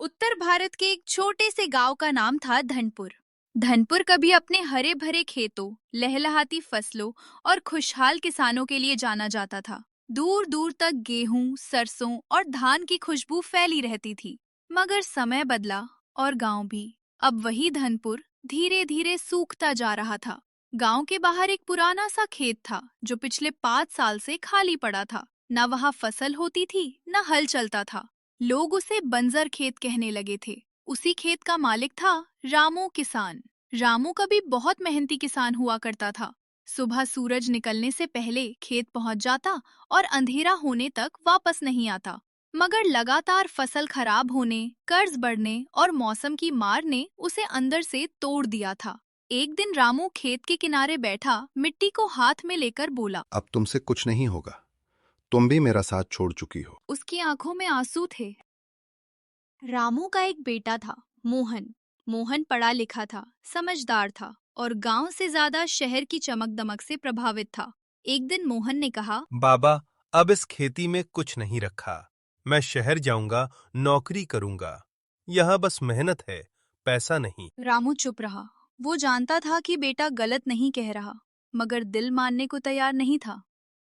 उत्तर भारत के एक छोटे से गांव का नाम था धनपुर। धनपुर कभी अपने हरे भरे खेतों, लहलहाती फसलों और खुशहाल किसानों के लिए जाना जाता था। दूर दूर तक गेहूं, सरसों और धान की खुशबू फैली रहती थी। मगर समय बदला और गांव भी। अब वही धनपुर धीरे धीरे सूखता जा रहा था। गांव के बाहर एक पुराना सा खेत था जो पिछले 5 साल से खाली पड़ा था। न वहां फसल होती थी, न हल चलता था। लोग उसे बंजर खेत कहने लगे थे। उसी खेत का मालिक था रामू किसान। रामू कभी बहुत मेहनती किसान हुआ करता था। सुबह सूरज निकलने से पहले खेत पहुंच जाता और अंधेरा होने तक वापस नहीं आता। मगर लगातार फसल खराब होने, कर्ज बढ़ने और मौसम की मार ने उसे अंदर से तोड़ दिया था। एक दिन रामू खेत के किनारे बैठा मिट्टी को हाथ में लेकर बोला, अब तुमसे कुछ नहीं होगा। तुम भी मेरा साथ छोड़ चुकी हो। उसकी आंखों में आंसू थे। रामू का एक बेटा था, मोहन। मोहन पढ़ा लिखा था, समझदार था और गांव से ज्यादा शहर की चमक दमक से प्रभावित था। एक दिन मोहन ने कहा, बाबा, अब इस खेती में कुछ नहीं रखा। मैं शहर जाऊंगा, नौकरी करूंगा। यहाँ बस मेहनत है, पैसा नहीं। रामू चुप रहा। वो जानता था कि बेटा गलत नहीं कह रहा, मगर दिल मानने को तैयार नहीं था।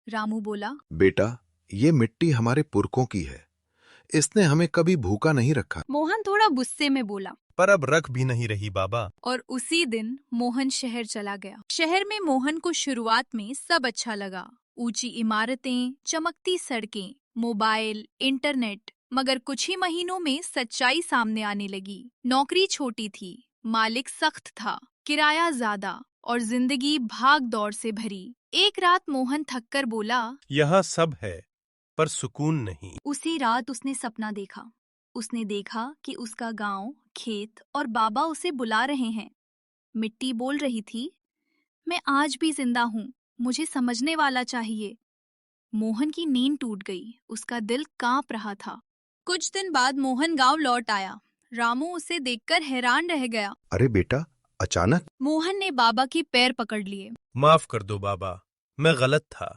रामू बोला, बेटा, ये मिट्टी हमारे पुरखों की है। इसने हमें कभी भूखा नहीं रखा। मोहन थोड़ा गुस्से में बोला। पर अब रख भी नहीं रही बाबा। और उसी दिन मोहन शहर चला गया। शहर में मोहन को शुरुआत में सब अच्छा लगा। ऊंची इमारतें, चमकती सड़कें, मोबाइल, इंटरनेट। मगर कुछ ही महीनों में सच्चाई सामने आने लगी। नौकरी छोटी थी, मालिक सख्त था, किराया ज्यादा और जिंदगी भाग दौड़ से भरी। एक रात मोहन थककर बोला, यहाँ सब है, पर सुकून नहीं। उसी रात उसने सपना देखा। उसने देखा कि उसका गांव, खेत और बाबा उसे बुला रहे हैं। मिट्टी बोल रही थी, मैं आज भी जिंदा हूँ, मुझे समझने वाला चाहिए। मोहन की नींद टूट गई, उसका दिल कांप रहा था। कुछ दिन बाद मोहन गांव लौट आया। रामू उसे देखकर हैरान रह गया। अरे बेटा, अचानक? मोहन ने बाबा की पैर पकड़ लिए। माफ कर दो बाबा, मैं गलत था।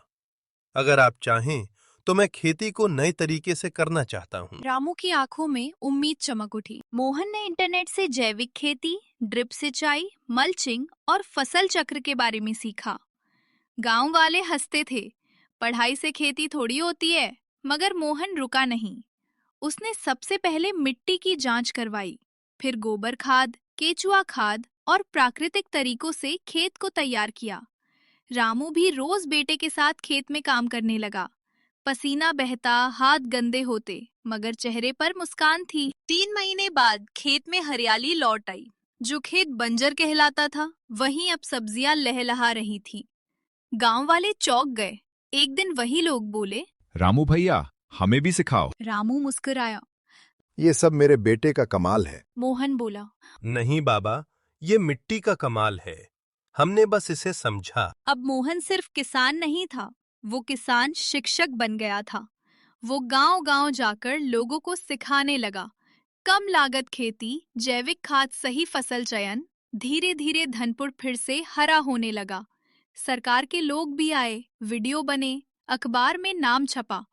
अगर आप चाहें तो मैं खेती को नए तरीके से करना चाहता हूँ। रामू की आंखों में उम्मीद चमक उठी। मोहन ने इंटरनेट से जैविक खेती, ड्रिप सिंचाई, मल्चिंग और फसल चक्र के बारे में सीखा। गांव वाले हंसते थे, पढ़ाई से खेती थोड़ी होती है। मगर मोहन रुका नहीं। उसने सबसे पहले मिट्टी की जांच करवाई, फिर गोबर खाद, केचुआ खाद और प्राकृतिक तरीकों से खेत को तैयार किया। रामू भी रोज बेटे के साथ खेत में काम करने लगा। पसीना बहता, हाथ गंदे होते, मगर चेहरे पर मुस्कान थी। 3 महीने बाद खेत में हरियाली लौट आई। जो खेत बंजर कहलाता था, वहीं अब सब्जियां लहलहा रही थी। गांव वाले चौंक गए। एक दिन वही लोग बोले, रामू भैया, हमें भी सिखाओ। रामू मुस्कुराया। ये सब मेरे बेटे का कमाल है। मोहन बोला, नहीं बाबा, ये मिट्टी का कमाल है। हमने बस इसे समझा। अब मोहन सिर्फ किसान नहीं था, वो किसान शिक्षक बन गया था। वो गांव-गांव जाकर लोगों को सिखाने लगा। कम लागत खेती, जैविक खाद, सही फसल चयन। धीरे धीरे धनपुर फिर से हरा होने लगा। सरकार के लोग भी आए, वीडियो बने, अखबार में नाम छपा।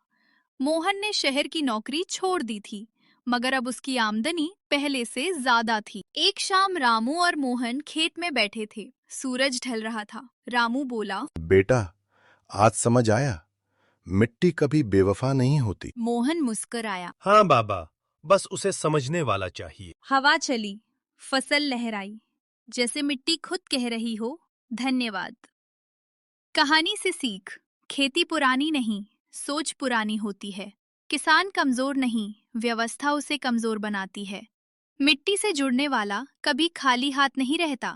मोहन ने शहर की नौकरी छोड़ दी थी, मगर अब उसकी आमदनी पहले से ज्यादा थी। एक शाम रामू और मोहन खेत में बैठे थे। सूरज ढल रहा था। रामू बोला, बेटा, आज समझ आया, मिट्टी कभी बेवफा नहीं होती। मोहन मुस्कुराया। हाँ बाबा, बस उसे समझने वाला चाहिए। हवा चली, फसल लहराई, जैसे मिट्टी खुद कह रही हो, धन्यवाद। कहानी से सीख, खेती पुरानी नहीं, सोच पुरानी होती है। किसान कमजोर नहीं, व्यवस्था उसे कमजोर बनाती है। मिट्टी से जुड़ने वाला कभी खाली हाथ नहीं रहता।